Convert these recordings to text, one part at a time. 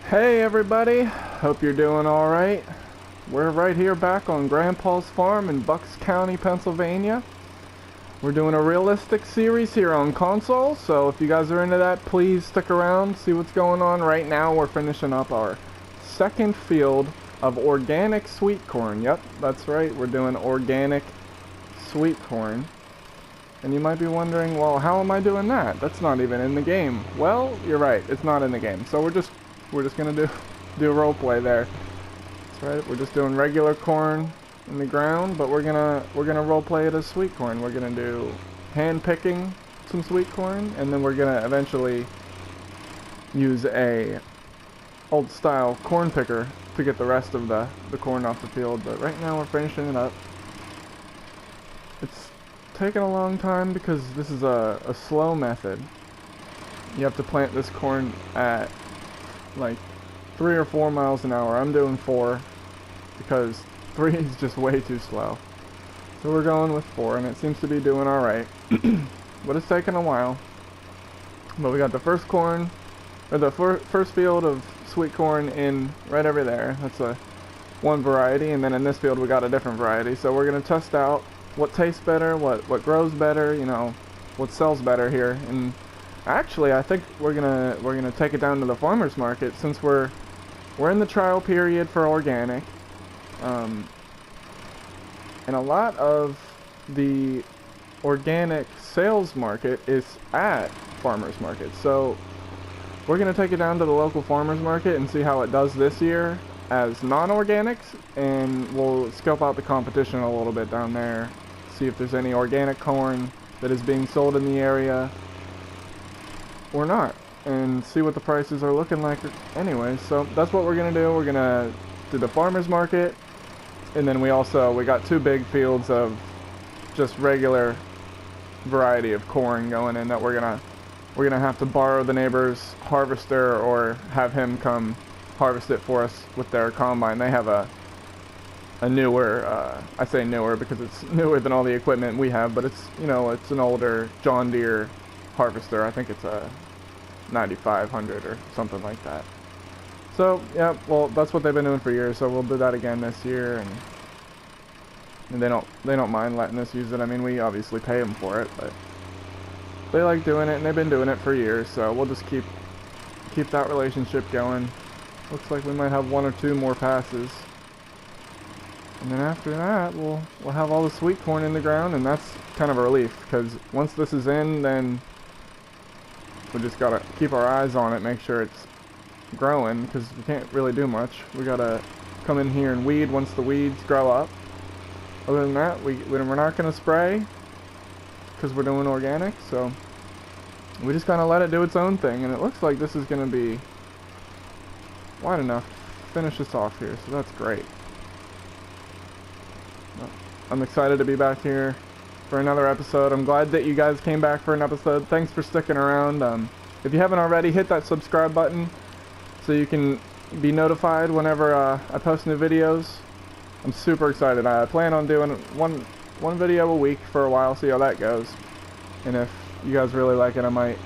Hey everybody, hope you're doing alright. We're right here back on Grandpa's farm in Bucks County, Pennsylvania. We're doing a realistic series here on console, so if you guys are into that, please stick around, see what's going on. Right now we're finishing up our second field of organic sweet corn. Yep, that's right, we're doing organic sweet corn. And you might be wondering, well, how am I doing that? That's not even in the game. Well, you're right, it's not in the game. So we're just gonna do a role play there. That's right, we're just doing regular corn in the ground, but we're gonna role play it as sweet corn. We're gonna do hand picking some sweet corn, and then we're gonna eventually use a old style corn picker to get the rest of the corn off the field. But right now we're finishing it up. It's taken a long time because this is a slow method. You have to plant this corn at like 3 or 4 miles an hour. I'm doing 4 because 3 is just way too slow. So we're going with 4 and it seems to be doing alright. But it's taken a while. But we got the first corn, or the first field of sweet corn in right over there. That's one variety, and then in this field we got a different variety. So we're gonna test out what tastes better, what grows better, you know, what sells better here. And actually, I think we're gonna take it down to the farmers market since we're in the trial period for organic, and a lot of the organic sales market is at farmers market. So we're gonna take it down to the local farmers market and see how it does this year as non-organics, and we'll scope out the competition a little bit down there, see if there's any organic corn that is being sold in the area or not, and see what the prices are looking like anyway. So that's what we're gonna do. We're gonna do the farmers market, and then we got 2 big fields of just regular variety of corn going in that we're gonna have to borrow the neighbor's harvester or have him come harvest it for us with their combine. They have a newer, I say newer because it's newer than all the equipment we have, but it's, you know, it's an older John Deere harvester. I think it's a 9500 or something like that. So yeah, well, that's what they've been doing for years, so we'll do that again this year, and they don't mind letting us use it. I mean, we obviously pay them for it, but they like doing it, and they've been doing it for years, so we'll just keep that relationship going. Looks like we might have 1 or 2 more passes. And then after that, we'll have all the sweet corn in the ground, and that's kind of a relief, because once this is in, then we just gotta keep our eyes on it, make sure it's growing, because we can't really do much. We gotta come in here and weed once the weeds grow up. Other than that, we're not gonna spray, because we're doing organic, so we just kind of let it do its own thing, and it looks like this is gonna be wide enough to finish this off here, so that's great. I'm excited to be back here for another episode. I'm glad that you guys came back for an episode. Thanks for sticking around. If you haven't already, hit that subscribe button so you can be notified whenever I post new videos. I'm super excited. I plan on doing one video a week for a while, see how that goes. And if you guys really like it, I might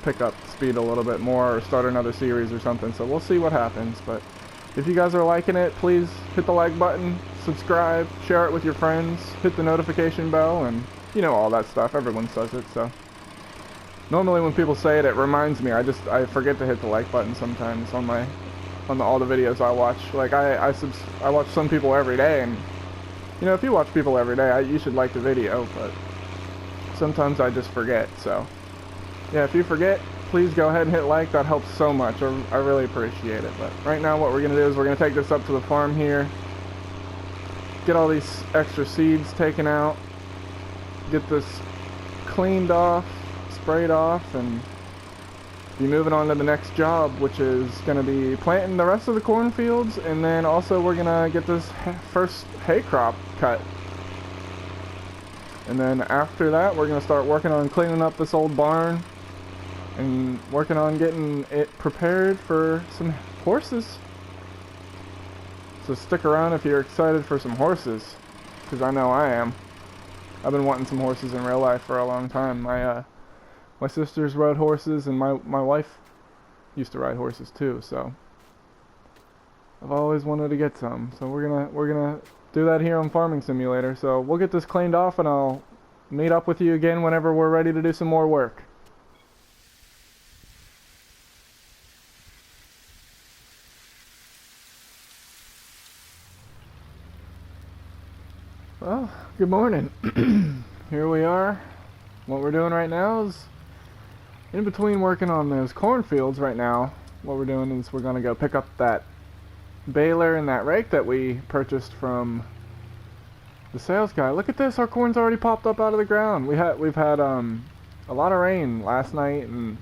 pick up speed a little bit more or start another series or something. So we'll see what happens. But if you guys are liking it, please hit the like button, subscribe, share it with your friends, hit the notification bell, and you know, all that stuff. Everyone says it, so normally when people say it, it reminds me. I forget to hit the like button sometimes on all the videos I watch. Like I watch some people every day, and you know, if you watch people every day, you should like the video, but sometimes I just forget. So yeah, if you forget, please go ahead and hit like. That helps so much. I really appreciate it. But right now what we're going to do is we're going to take this up to the farm here, get all these extra seeds taken out, get this cleaned off, sprayed off, and be moving on to the next job, which is going to be planting the rest of the cornfields, and then also we're going to get this first hay crop cut. And then after that, we're going to start working on cleaning up this old barn and working on getting it prepared for some horses. So stick around if you're excited for some horses, because I know I am. I've been wanting some horses in real life for a long time. My sisters rode horses, and my wife used to ride horses too, so I've always wanted to get some, so we're gonna do that here on Farming Simulator. So we'll get this cleaned off, and I'll meet up with you again whenever we're ready to do some more work. Well, good morning. Here we are. What we're doing right now is, in between working on those cornfields right now, what we're doing is we're gonna go pick up that baler and that rake that we purchased from the sales guy. Look at this, our corn's already popped up out of the ground. We've had a lot of rain last night and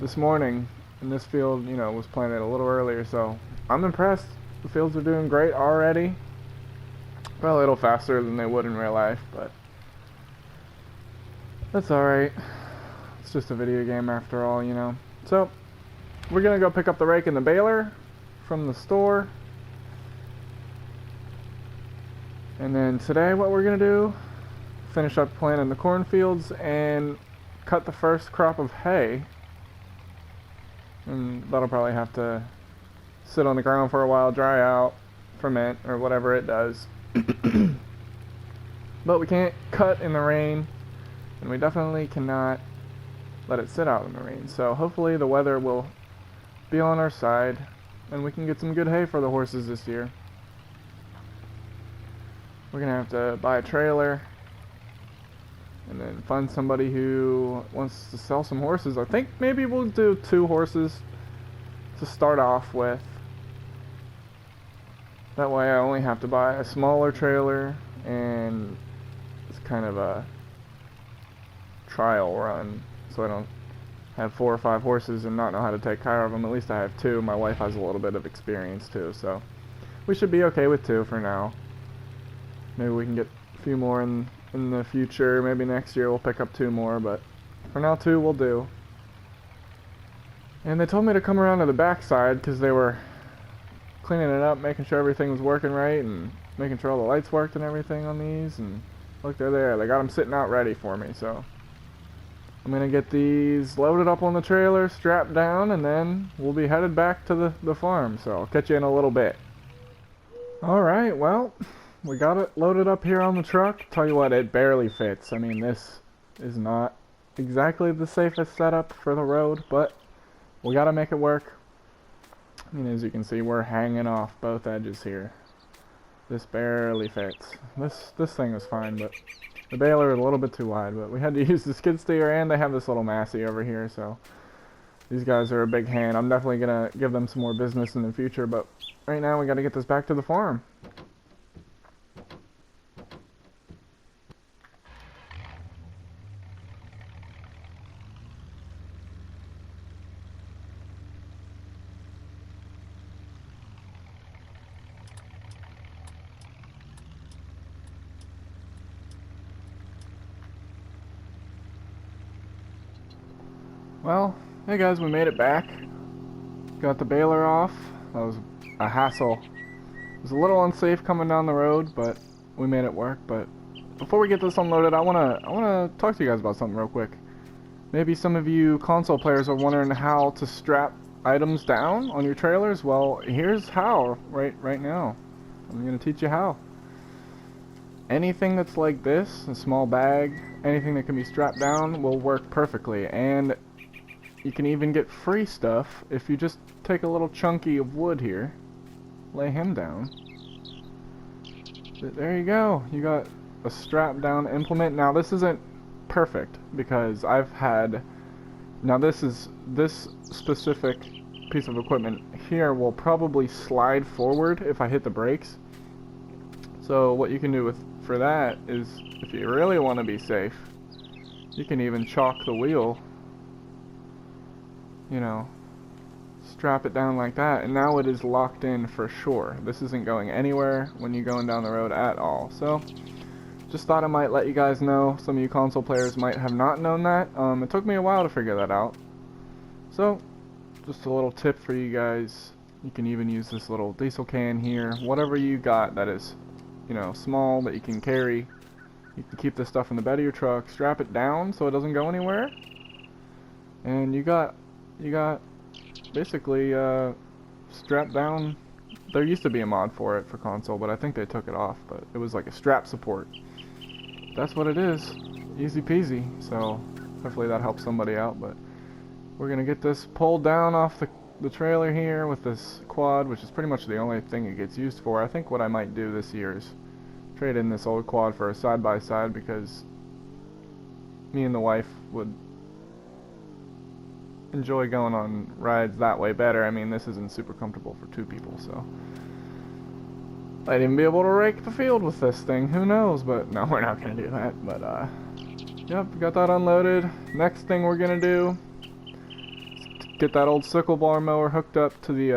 this morning, and this field, you know, was planted a little earlier, so I'm impressed. The fields are doing great already. Well, a little faster than they would in real life, but that's alright. It's just a video game after all, you know. So we're gonna go pick up the rake and the baler from the store, and then today what we're gonna do, finish up planting the cornfields and cut the first crop of hay, and that'll probably have to sit on the ground for a while, dry out, ferment, or whatever it does. But we can't cut in the rain, and we definitely cannot let it sit out in the rain, so hopefully the weather will be on our side and we can get some good hay for the horses this year. We're gonna have to buy a trailer and then find somebody who wants to sell some horses. I think maybe we'll do 2 horses to start off with. That way I only have to buy a smaller trailer, and it's kind of a trial run, so I don't have 4 or 5 horses and not know how to take care of them. At least I have 2. My wife has a little bit of experience too, so we should be okay with 2 for now. Maybe we can get a few more in the future. Maybe next year we'll pick up 2 more, but for now 2 will do. And they told me to come around to the back side because they were cleaning it up, making sure everything was working right, and making sure all the lights worked and everything on these. And look, they're there. They got them sitting out ready for me, so I'm gonna get these loaded up on the trailer, strapped down, and then we'll be headed back to the farm. So I'll catch you in a little bit. Alright, well, we got it loaded up here on the truck. Tell you what, it barely fits. I mean, this is not exactly the safest setup for the road, but we gotta make it work. I mean, as you can see, we're hanging off both edges here. This barely fits. This thing is fine, but the baler is a little bit too wide. But we had to use the skid steer, and they have this little Massey over here, so these guys are a big hand. I'm definitely gonna give them some more business in the future, but right now we gotta get this back to the farm. Well, hey guys, we made it back. Got the baler off. That was a hassle. It was a little unsafe coming down the road, but we made it work. But before we get this unloaded, I wanna talk to you guys about something real quick. Maybe some of you console players are wondering how to strap items down on your trailers. Well, here's how right now. I'm gonna teach you how. Anything that's like this, a small bag, anything that can be strapped down will work perfectly. And you can even get free stuff if you just take a little chunky of wood here, lay him down. But there you go. You got a strap down implement. Now this isn't perfect because I've had, now this specific piece of equipment here will probably slide forward if I hit the brakes. So what you can do for that is, if you really want to be safe, you can even chalk the wheel, you know, strap it down like that, and now it is locked in for sure. This isn't going anywhere when you're going down the road at all. So just thought I might let you guys know. Some of you console players might have not known that. It took me a while to figure that out. So just a little tip for you guys. You can even use this little diesel can here, whatever you got that is, you know, small, that you can carry. You can keep this stuff in the bed of your truck, strap it down so it doesn't go anywhere, and you got basically strapped down There used to be a mod for it for console, but I think they took it off. But it was like a strap support. That's what it is. Easy peasy. So hopefully that helps somebody out. But we're gonna get this pulled down off the trailer here with this quad, which is pretty much the only thing it gets used for. I think what I might do this year is trade in this old quad for a side-by-side, because me and the wife would enjoy going on rides that way better. I mean, this isn't super comfortable for two people, so I'd even be able to rake the field with this thing. Who knows? But no, we're not gonna do that. But yep, got that unloaded. Next thing we're gonna do is get that old sickle bar mower hooked up to the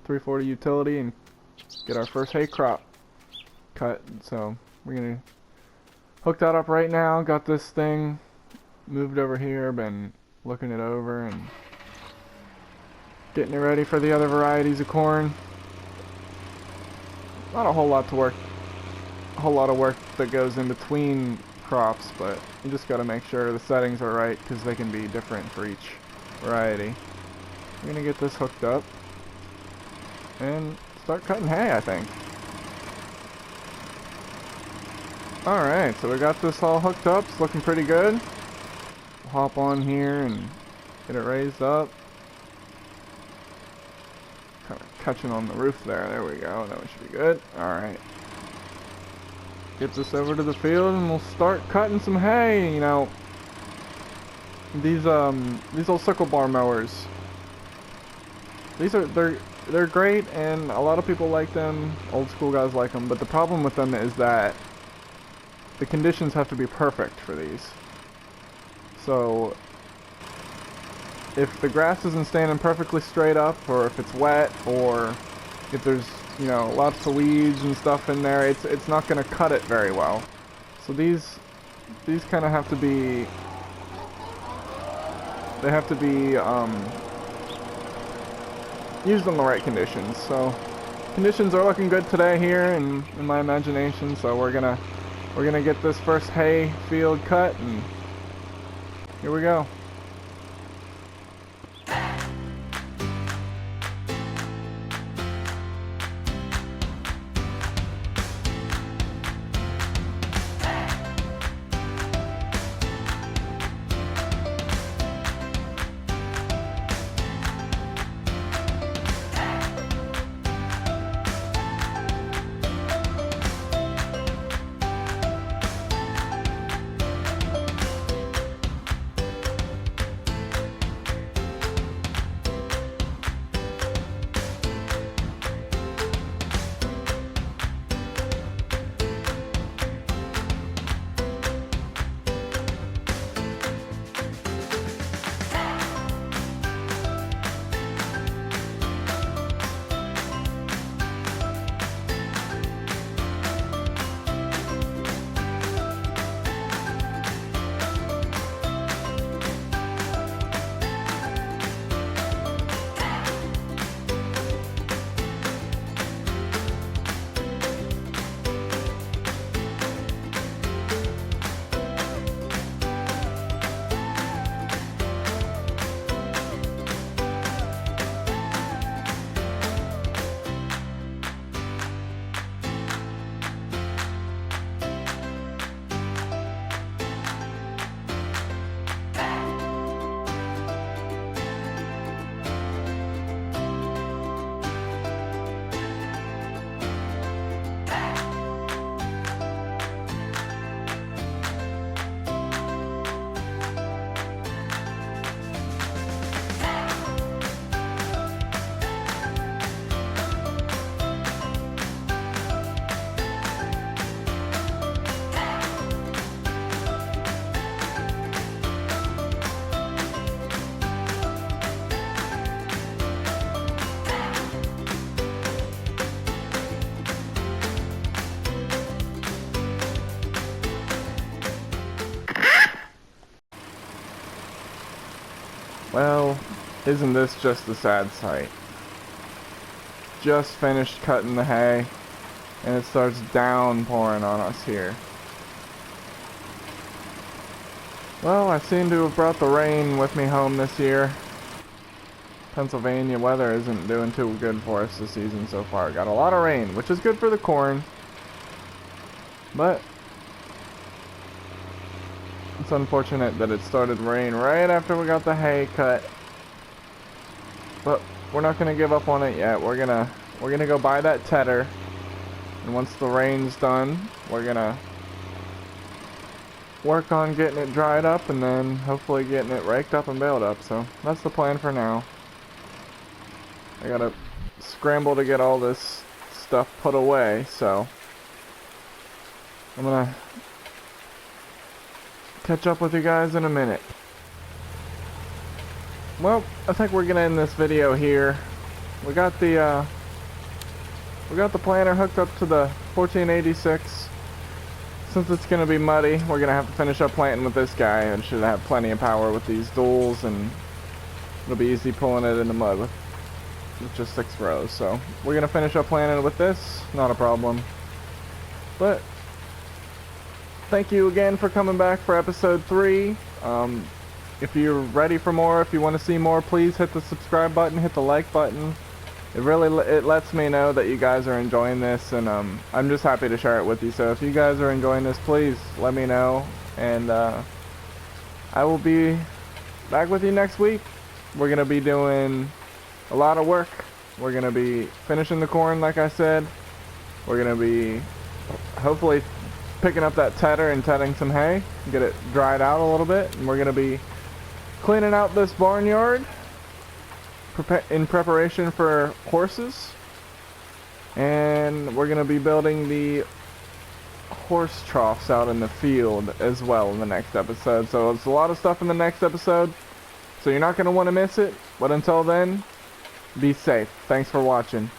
340 utility and get our first hay crop cut. So we're gonna hook that up right now. Got this thing moved over here, been looking it over and getting it ready for the other varieties of corn. Not a whole lot of work that goes in between crops, but you just got to make sure the settings are right, because they can be different for each variety. We're gonna get this hooked up and start cutting hay, I think. Alright, so we got this all hooked up. It's looking pretty good. We'll hop on here and get it raised up. Kind of catching on the roof there. There we go. That one should be good. Alright. Get this over to the field and we'll start cutting some hay. You know, these old sickle bar mowers, they're great, and a lot of people like them. Old school guys like them, but the problem with them is that the conditions have to be perfect for these. So if the grass isn't standing perfectly straight up, or if it's wet, or if there's, you know, lots of weeds and stuff in there, it's not going to cut it very well. So these kind of have to be, they have to be used in the right conditions. So conditions are looking good today here in my imagination. So we're gonna get this first hay field cut, and here we go. Well, isn't this just a sad sight? Just finished cutting the hay, and it starts downpouring on us here. Well, I seem to have brought the rain with me home this year. Pennsylvania weather isn't doing too good for us this season so far. Got a lot of rain, which is good for the corn, but it's unfortunate that it started to rain right after we got the hay cut. But we're not gonna give up on it yet. We're gonna go buy that tedder, and once the rain's done, we're gonna work on getting it dried up and then hopefully getting it raked up and baled up. So that's the plan for now. I gotta scramble to get all this stuff put away, so I'm gonna catch up with you guys in a minute. Well, I think we're gonna end this video here. We got the planter hooked up to the 1486. Since it's going to be muddy, we're going to have to finish up planting with this guy, and should have plenty of power with these duals, and it'll be easy pulling it in the mud with just 6 rows. So we're going to finish up planting with this, not a problem. But thank you again for coming back for episode 3. If you're ready for more, if you want to see more, please hit the subscribe button, hit the like button. It lets me know that you guys are enjoying this, and I'm just happy to share it with you. So if you guys are enjoying this, please let me know, and I will be back with you next week. We're going to be doing a lot of work. We're going to be finishing the corn, like I said. We're going to be hopefully picking up that tedder and tedding some hay, get it dried out a little bit, and we're going to be cleaning out this barnyard in preparation for horses, and we're going to be building the horse troughs out in the field as well in the next episode. So it's a lot of stuff in the next episode, so you're not going to want to miss it. But until then, be safe. Thanks for watching.